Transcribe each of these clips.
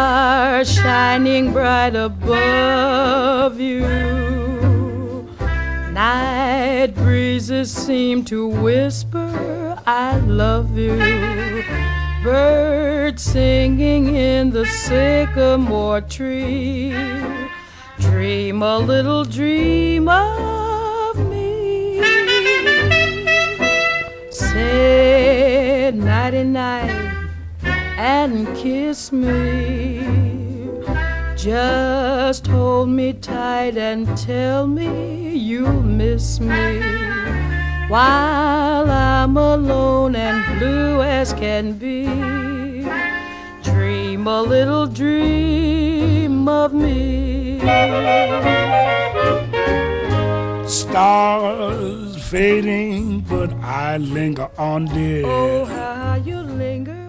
stars shining bright above you. Night breezes seem to whisper, I love you. Birds singing in the sycamore tree. Dream a little dream of me. Say nighty-night and kiss me. Just hold me tight and tell me you'll miss me. While I'm alone and blue as can be, dream a little dream of me. Stars fading, but I linger on, dear. Oh, how you linger on.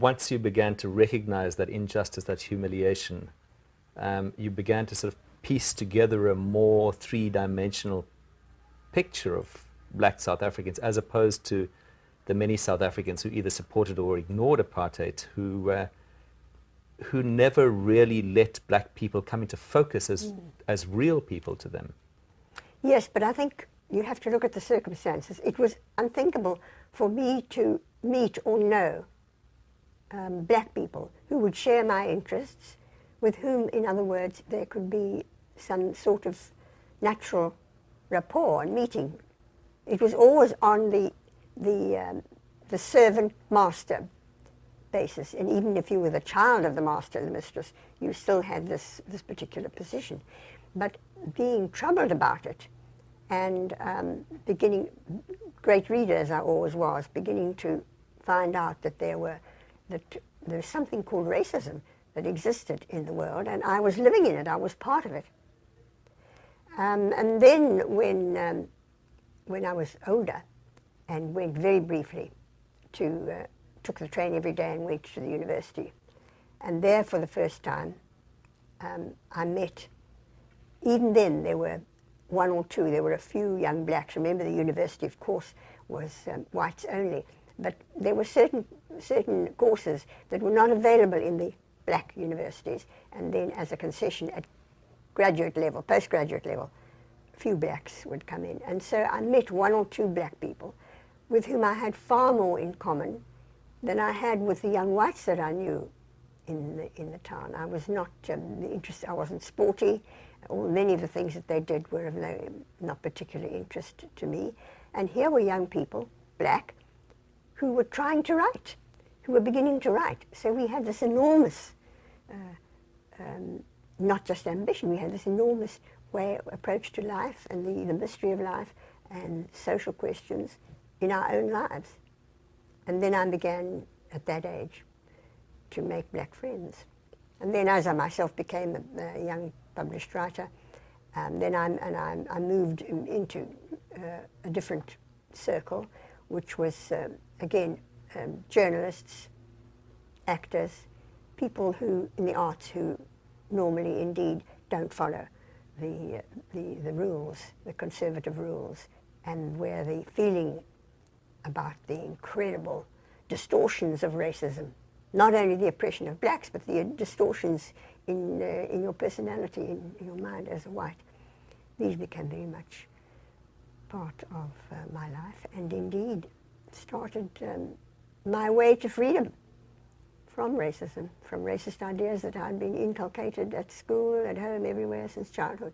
once you began to recognize that injustice, that humiliation, you began to sort of piece together a more three-dimensional picture of black South Africans, as opposed to the many South Africans who either supported or ignored apartheid, who never really let black people come into focus as real people to them. Yes, but I think you have to look at the circumstances. It was unthinkable for me to meet or know black people who would share my interests, with whom, in other words, there could be some sort of natural rapport and meeting. It was always on the servant-master basis, and even if you were the child of the master and the mistress, you still had this particular position. But being troubled about it, and beginning, great reader as I always was, beginning to find out that there was something called racism that existed in the world, and I was living in it, I was part of it. And then when I was older and went very briefly took the train every day and went to the university, and there for the first time I met, even then there were one or two, there were a few young blacks. Remember, the university, of course, was whites only, but there were certain courses that were not available in the black universities, and then as a concession at graduate level, postgraduate level, a few blacks would come in. And so I met one or two black people with whom I had far more in common than I had with the young whites that I knew in the town. I was not interested, I wasn't sporty, or many of the things that they did were of not particular interest to me. And here were young people, black, who were trying to write, who were beginning to write. So we had this enormous, not just ambition, we had this enormous approach to life and the mystery of life and social questions in our own lives. And then I began, at that age, to make black friends. And then as I myself became a young published writer, then I moved into a different circle, which was, again, journalists, actors, people who, in the arts, who normally indeed don't follow the rules, the conservative rules, and where the feeling about the incredible distortions of racism, not only the oppression of blacks, but the distortions in your personality, in your mind as a white, these became very much part of my life, and indeed started my way to freedom from racism, from racist ideas that I'd been inculcated at school, at home, everywhere since childhood.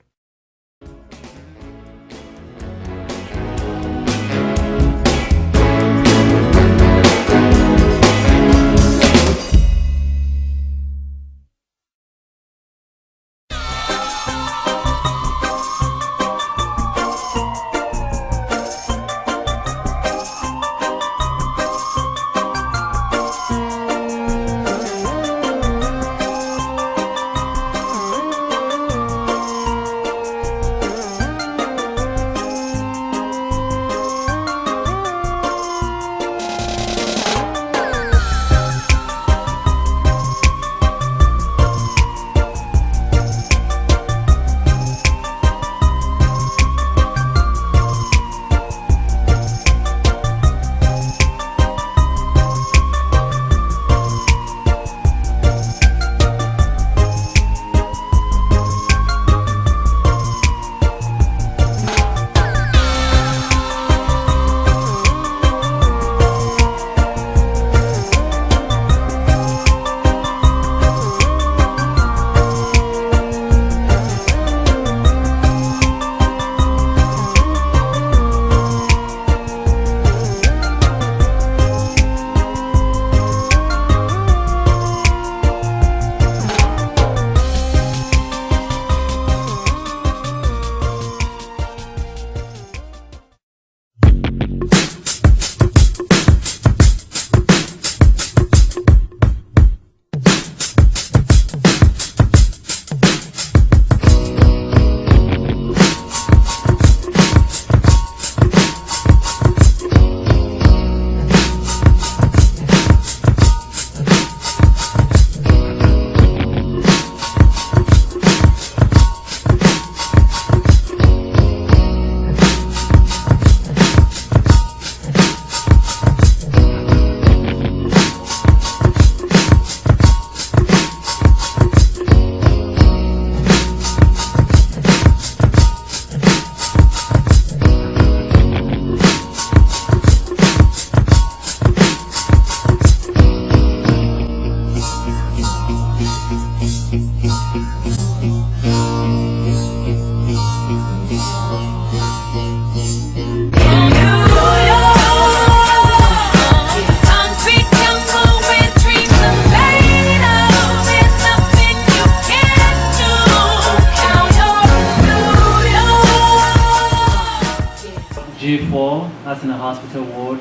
G4, that's in a hospital ward.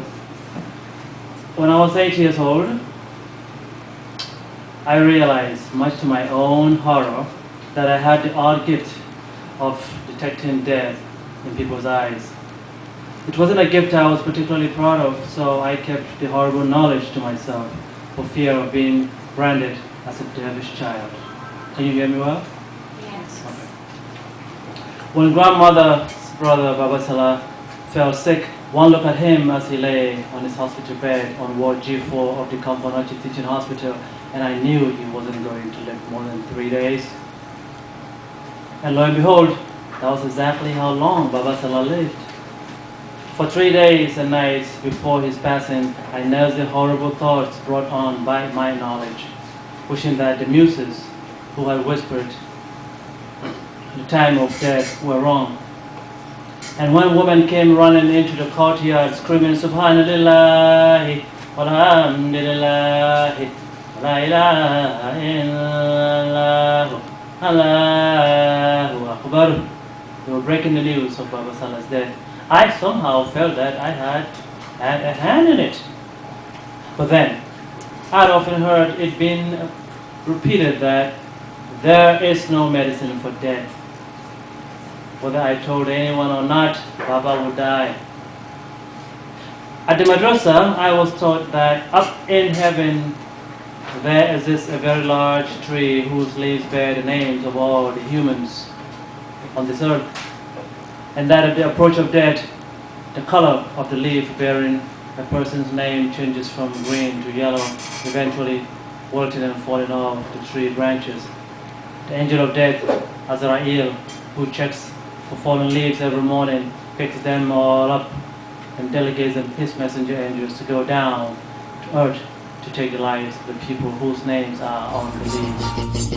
When I was 8 years old, I realized, much to my own horror, that I had the odd gift of detecting death in people's eyes. It wasn't a gift I was particularly proud of, so I kept the horrible knowledge to myself for fear of being branded as a devilish child. Can you hear me well? Yes. Okay. When grandmother's brother Babasala fell sick, one look at him as he lay on his hospital bed on Ward G4 of the Kamponochi Teaching Hospital, and I knew he wasn't going to live more than 3 days. And lo and behold, that was exactly how long Babasala lived. For 3 days and nights before his passing, I nursed the horrible thoughts brought on by my knowledge, wishing that the muses who had whispered the time of death were wrong. And one woman came running into the courtyard screaming, Subhanallah, walhamdulillah, la ilaha illallah, Allahu Akbar. They were breaking the news of Baba Salah's death. I somehow felt that I had a hand in it. But then, I'd often heard it being repeated that there is no medicine for death. Whether I told anyone or not, Baba would die. At the madrasa, I was taught that up in heaven there exists a very large tree whose leaves bear the names of all the humans on this earth. And that at the approach of death, the color of the leaf bearing a person's name changes from green to yellow, eventually wilting and falling off the tree branches. The angel of death, Ariel, who checks for fallen leaves every morning, picks them all up and delegates them his messenger angels to go down to earth to take the lives of the people whose names are on the leaves.